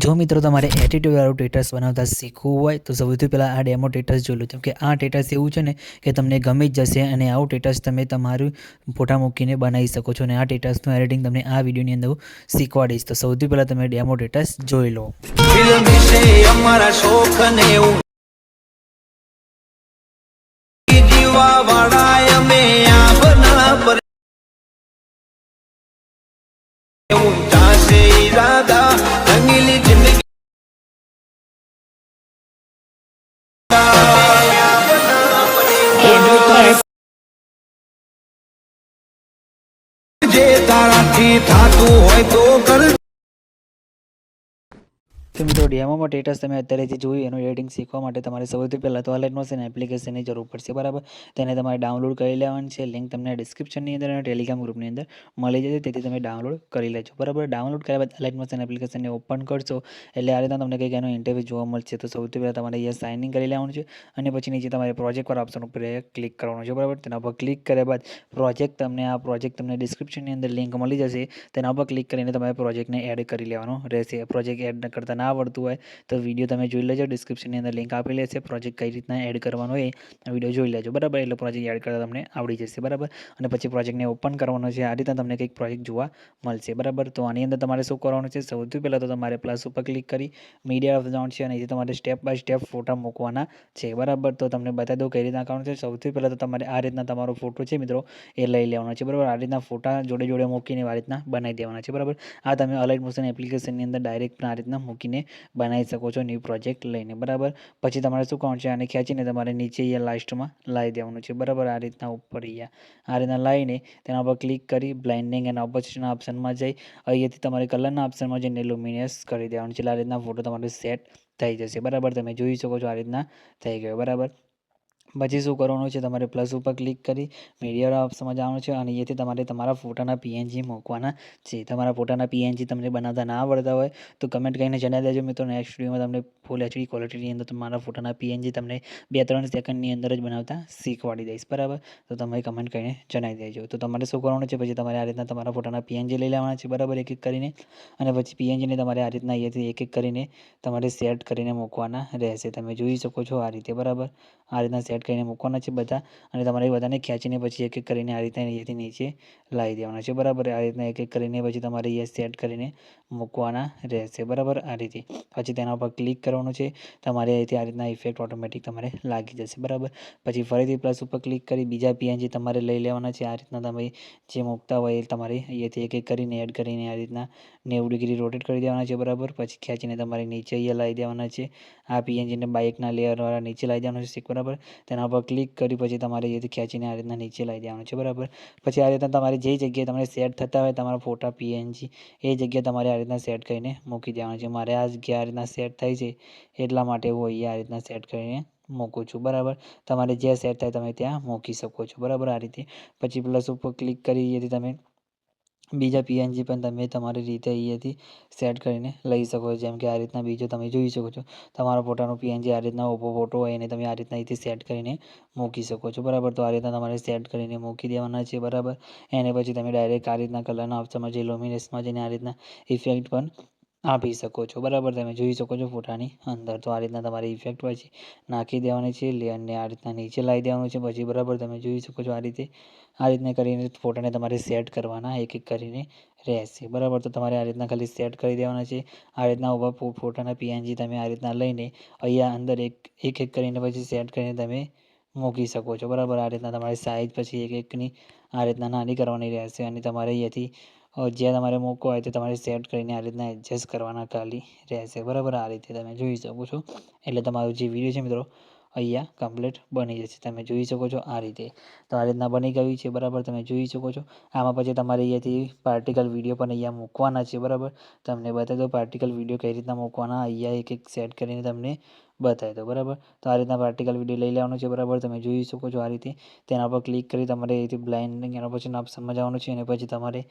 જો મિત્રો તમારે એટીટ્યુડ વાળું ટેટસ બનાવતા શીખવું હોય તો સૌથી પહેલાં આ ડેમો ટેટસ જોઈ લો. કેમ કે આ ટેટસ એવું છે ને કે તમને ગમી જ જશે અને આવું ટેટસ તમે તમારું ફોટા મૂકીને બનાવી શકો છો અને આ ટેટસનું એડિટિંગ તમને આ વિડીયોની અંદર શીખવાડીશ. તો સૌથી પહેલાં તમે ડેમો ટેટસ જોઈ લો. અમારા શોખ ને એવું જીવા વાળા અમે આપના પર એવું ચાસે ઈરાદા રંગીલી જિંદગી જે તારાથી થાતું હોય તો કર. તો મિત્રો ડેમોમાં ટેટસ તમે અત્યારે જે જોયું એનું એડિટિંગ શીખવા માટે તમારે સૌથી પહેલાં તો અલાઇટ મોશન એપ્લિકેશનની જરૂર પડશે. બરાબર, તેને તમારે ડાઉનલોડ કરી લેવાનું છે. લિંક તમને ડિસ્ક્રિપ્શનની અંદર અને ટેલિગ્રામ ગ્રુપની અંદર મળી જશે, તેથી તમે ડાઉનલોડ કરી લેજો. બરાબર, ડાઉનલોડ કર્યા બાદ અલાઇટ મોશન એપ્લિકેશનને ઓપન કરશો એટલે આ રીતના તમને કંઈક એનો ઇન્ટરવ્યૂ જોવા મળશે. તો સૌથી પહેલાં તમારે અહીંયા સાઇન ઇન કરી લેવાનું છે અને પછી નીચે તમારે પ્રોજેક્ટ પર ઓપ્શન ઉપર ક્લિક કરવાનું છે. બરાબર, તેના પર ક્લિક કર્યા બાદ પ્રોજેક્ટ તમને ડિસ્ક્રિપ્શનની અંદર લિંક મળી જશે. તેના પર ક્લિક કરીને તમારે પ્રોજેક્ટને એડ કરી લેવાનો રહેશે. પ્રોજેક્ટ એડ કરતા ના આવડતું હોય તો વિડીયો તમે જોઈ લેજો, ડિસ્ક્રિપ્શનની અંદર લિંક આપેલી હશે. પ્રોજેક્ટ કઈ રીતના એડ કરવાનો હોય વિડીયો જોઈ લેજો. બરાબર, એટલે પ્રોજેક્ટ એડ કરતા તમને આવડી જશે. બરાબર, અને પછી પ્રોજેક્ટને ઓપન કરવાનો છે. આ રીતના તમને કંઈક પ્રોજેક્ટ જોવા મળશે. બરાબર, તો આની અંદર તમારે શું કરવાનું છે, સૌથી પહેલાં તો તમારે પ્લસ ઉપર ક્લિક કરી મીડિયા ઓફ જવાનું છે અને અહીંથી તમારે સ્ટેપ બાય સ્ટેપ ફોટા મૂકવાના છે. બરાબર, તો તમને બતાવી દઉં કઈ રીતના કરવાનું છે. સૌથી પહેલાં તો તમારે આ રીતના તમારો ફોટો છે મિત્રો એ લઈ લેવાનો છે. બરાબર, આ રીતના ફોટા જોડે જોડે મૂકીને આ રીતના બનાવી દેવાના છે. બરાબર, આ તમે અલાઇટ મોશન એપ્લિકેશનની અંદર ડાયરેક્ટ આ રીતના મૂકીને બનાવી શકો છો ન્યૂ પ્રોજેક્ટ લઈને. બરાબર, પછી તમારે શું કરવાનું છે, આને ખેંચીને તમારે નીચે અહીંયા લાસ્ટમાં લાવી દેવાનું છે. બરાબર, આ રીતના ઉપર આ રીતના લાવીને તેના પર ક્લિક કરી બ્લાઇન્ડિંગ એન્ડ ઓપોઝિશનના ઓપ્શનમાં જઈ અહીંયાથી તમારે કલરના ઓપ્શનમાં જઈને લ્યુમિનસ કરી દેવાનું છે. આ રીતના ફોટો તમારે સેટ થઈ જશે. બરાબર, તમે જોઈ શકો છો આ રીતના થઈ ગયો. બરાબર, પછી શું કરવાનું છે, તમારે પ્લસ ઉપર ક્લિક કરી મીડિયા ઓપ્શનમાં જવાનું છે અને અહીંયાથી તમારે તમારા ફોટાના પીએનજી મૂકવાના છે. તમારા ફોટાના પીએનજી તમને બનાવતા ના આવડતા હોય તો કમેન્ટ કરીને જણાવી દેજો મિત્રો. નેક્સ્ટ વિડીયોમાં તમને ફૂલ એચડી ક્વોલિટીની અંદર તમારા ફોટાના પીએનજી તમને 2-3 સેકન્ડની અંદર જ બનાવતા શીખવાડી દઈશ. બરાબર, તો તમે કમેન્ટ કરીને જણાવી દેજો. તો તમારે શું કરવાનું છે, પછી તમારે આ રીતના તમારા ફોટાના પીએનજી લઈ લેવાના છે. બરાબર, એક એક કરીને અને પછી પીએનજીને તમારે આ રીતના અહીંયાથી એક એક કરીને તમારે સેટ કરીને મૂકવાના રહેશે. તમે જોઈ શકો છો આ રીતે. બરાબર, આ રીતના સેટ કરીને મૂકવાના છે બધા અને તમારે બધાને ખેંચીને પછી એક એક કરીને આ રીતના અહીંયાથી નીચે લાવી દેવાના છે. બરાબર, આ રીતના એક એક કરીને પછી તમારે અહીંયા સેટ કરીને મૂકવાના રહેશે. બરાબર, આ રીતે પછી તેના પર ક્લિક કરવાનું છે. તમારે અહીંથી આ રીતના ઇફેક્ટ ઓટોમેટિક તમારે લાગી જશે. બરાબર, પછી ફરીથી પ્લસ ઉપર ક્લિક કરી બીજા પીએનજી તમારે લઈ લેવાના છે. આ રીતના તમે જે મૂકતા હોય એ તમારે અહીંયાથી એક એક કરીને એડ કરીને આ રીતના 90 ડિગ્રી રોટેટ કરી દેવાના છે. બરાબર, પછી ખેંચીને તમારે નીચે અહીંયા લાવી દેવાના છે. આ પીએનજીને બાઇકના લેયરવાળા નીચે લાવી દેવાના છે. બરાબર, તેના પર ક્લિક કરી પછી તમારે અહીંયાથી ખેંચીને આ રીતના નીચે લાવી દેવાનું છે. બરાબર, પછી આ રીતના તમારે જે જગ્યાએ તમને સેટ થતા હોય તમારા ફોટા પીએનજી એ જગ્યાએ તમારે આ રીતના સેટ કરીને મૂકી દેવાનું છે. મારે આ જગ્યાએ આ રીતના સેટ થાય છે એટલા માટે હું અહીંયા આ રીતના સેટ કરીને મૂકું છું. બરાબર, તમારે જ્યાં સેટ થાય તમે ત્યાં મૂકી શકો છો. બરાબર, આ રીતે પછી પ્લસ ઉપર ક્લિક કરી અહીંયાથી તમે બીજા પીએનજી પણ તમે તમારી રીતે અહીંયાથી સેટ કરીને લઈ શકો છો. જેમ કે આ રીતના બીજો તમે જોઈ શકો છો તમારા ફોટાનો પીએનજી આ રીતના ઊભો ફોટો હોય એને તમે આ રીતના અહીંથી સેટ કરીને મૂકી શકો છો. બરાબર, તો આ રીતના તમારે સેટ કરીને મૂકી દેવાના છે. બરાબર, એને પછી તમે ડાયરેક્ટ આ રીતના કલરના ઓપ્શનમાં જઈ લ્યુમિનસમાં જઈને આ રીતના ઇફેક્ટ પણ આપી શકો છો. બરાબર, તમે જોઈ શકો છો ફોટાની અંદર. તો આ રીતના તમારે ઇફેક્ટ પછી નાખી દેવાની છે. લેયરને આ રીતના નીચે લાવી દેવાનું છે. પછી બરાબર તમે જોઈ શકો છો આ રીતના કરીને ફોટાને તમારે સેટ કરવાના એક એક કરીને રહેશે. બરાબર, તો તમારે આ રીતના ખાલી સેટ કરી દેવાના છે. આ રીતના ઊભા ફોટાના પીએનજી તમે આ રીતના લઈને અહીંયા અંદર એક એક કરીને પછી સેટ કરીને તમે મૂકી શકો છો. બરાબર, આ રીતના તમારી સાઇઝ પછી એક એકની આ રીતના નાની કરવાની રહેશે અને તમારે અહીંયાથી જ્યાં તમારે મૂકવો હોય તે તમારે સેટ કરીને આ રીતના એડજસ્ટ કરવાના ખાલી રહેશે. બરાબર, આ રીતે તમે જોઈ શકો છો. એટલે તમારો જે વિડીયો છે મિત્રો અહીંયા કમ્પ્લીટ બની જશે. તમે જોઈ શકો છો આ રીતે. તો આ રીતના બની ગયું છે. બરાબર, તમે જોઈ શકો છો. આમાં પછી તમારે અહીંયાથી પાર્ટિકલ વિડીયો પણ અહીંયા મૂકવાના છે. બરાબર, તમને બતાવી દો પાર્ટિકલ વિડીયો કઈ રીતના મૂકવાના અહીંયા એક એક સેટ કરીને તમને બતાવી દો. બરાબર, તો આ રીતના પાર્ટિકલ વિડીયો લઈ લેવાનો છે. બરાબર, તમે જોઈ શકો છો આ રીતે. તેના પર ક્લિક કરી તમારે અહીંથી બ્લાઇન્ડિંગ એના પછી ઓપ્શનમાં જવાનું છે અને પછી તમારે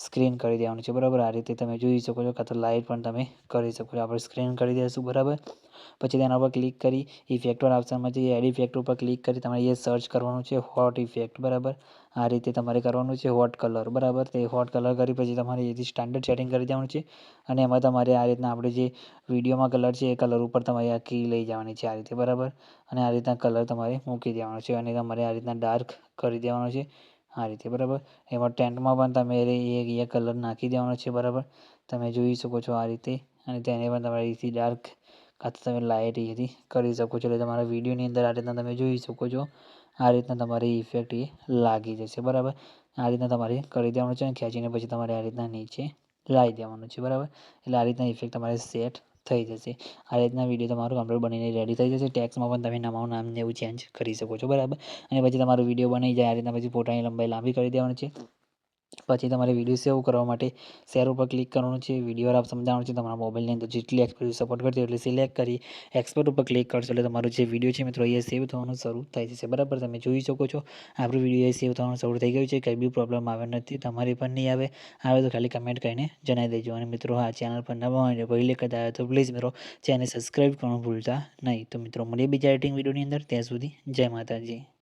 સ્ક્રીન કરી દેવાનું છે. બરાબર, આ રીતે તમે જોઈ શકો છો. કાં તો લાઇટ પણ તમે કરી શકો છો. આપણે સ્ક્રીન કરી દઈશું. બરાબર, પછી તેના પર ક્લિક કરી ઇફેક્ટવાળા ઓપ્શનમાં જઈ એડ ઇફેક્ટ ઉપર ક્લિક કરી તમારે એ સર્ચ કરવાનું છે હોટ ઇફેક્ટ. બરાબર, આ રીતે તમારે કરવાનું છે હોટ કલર, બરાબર. તે હોટ કલર કરી પછી તમારે એથી સ્ટાન્ડર્ડ સેટિંગ કરી દેવાનું છે અને એમાં તમારે આ રીતના આપણે જે વિડીયોમાં કલર છે એ કલર ઉપર તમારે આ કી લઈ જવાની છે આ રીતે, બરાબર. અને આ રીતના કલર તમારે મૂકી દેવાનો છે અને તમારે આ રીતના ડાર્ક કરી દેવાનો છે આ રીતે, બરાબર. એમાં ટેન્ટમાં પણ તમે એ કલર નાખી દેવાનો છે, બરાબર. તમે જોઈ શકો છો આ રીતે અને તેને પણ તમારે અહીંથી ડાર્ક કાં તો તમે લાઇટ અહીંથી કરી શકો છો. એટલે તમારા વિડીયોની અંદર આ રીતના તમે જોઈ શકો છો આ રીતના તમારી ઇફેક્ટ એ લાગી જશે, બરાબર. આ રીતના તમારે કરી દેવાનું છે અને ખેંચીને પછી તમારે આ રીતના નીચે લાવી દેવાનું છે, બરાબર. એટલે આ રીતના ઇફેક્ટ તમારે સેટ થઈ જશે. આ રીતના વિડીયો તમારો કમ્પ્લીટ બનીને રેડી થઈ જશે. ટેક્સમાં પણ તમે તમારું નામ ને એવું ચેન્જ કરી શકો છો, બરાબર. અને પછી તમારો વિડીયો બની જાય આ રીતના પછી ફોટાની લંબાઈ લાંબી કરી દેવાની છે. પછી તમારે વિડીયો સેવ કરવા માટે શેર ઉપર ક્લિક કરવાનું છે. વિડીયો આપ સમજાવવાનું છે તમારા મોબાઈલની અંદર જેટલી એક્સપોર્ટ સપોર્ટ કરતી એટલે સિલેક્ટ કરી એક્સપોર્ટ ઉપર ક્લિક કરશો એટલે તમારો જે વિડીયો છે મિત્રો એ સેવ થવાનું શરૂ થઈ જશે, બરાબર. તમે જોઈ શકો છો આપણું વિડીયો એ સેવ થવાનું શરૂ થઈ ગયું છે. કંઈ બી પ્રોબ્લેમ આવે નથી, તમારી પણ નહીં આવે તો ખાલી કમેન્ટ કરીને જણાવી દેજો. અને મિત્રો આ ચેનલ પર નવા હોય પહેલી વખત આવ્યા તો પ્લીઝ મિત્રો ચેનલ સબસ્ક્રાઈબ કરવાનું ભૂલતા નહીં. તો મિત્રો મળીએ બીજા એડિટિંગ વિડીયોની અંદર, ત્યાં સુધી જય માતાજી.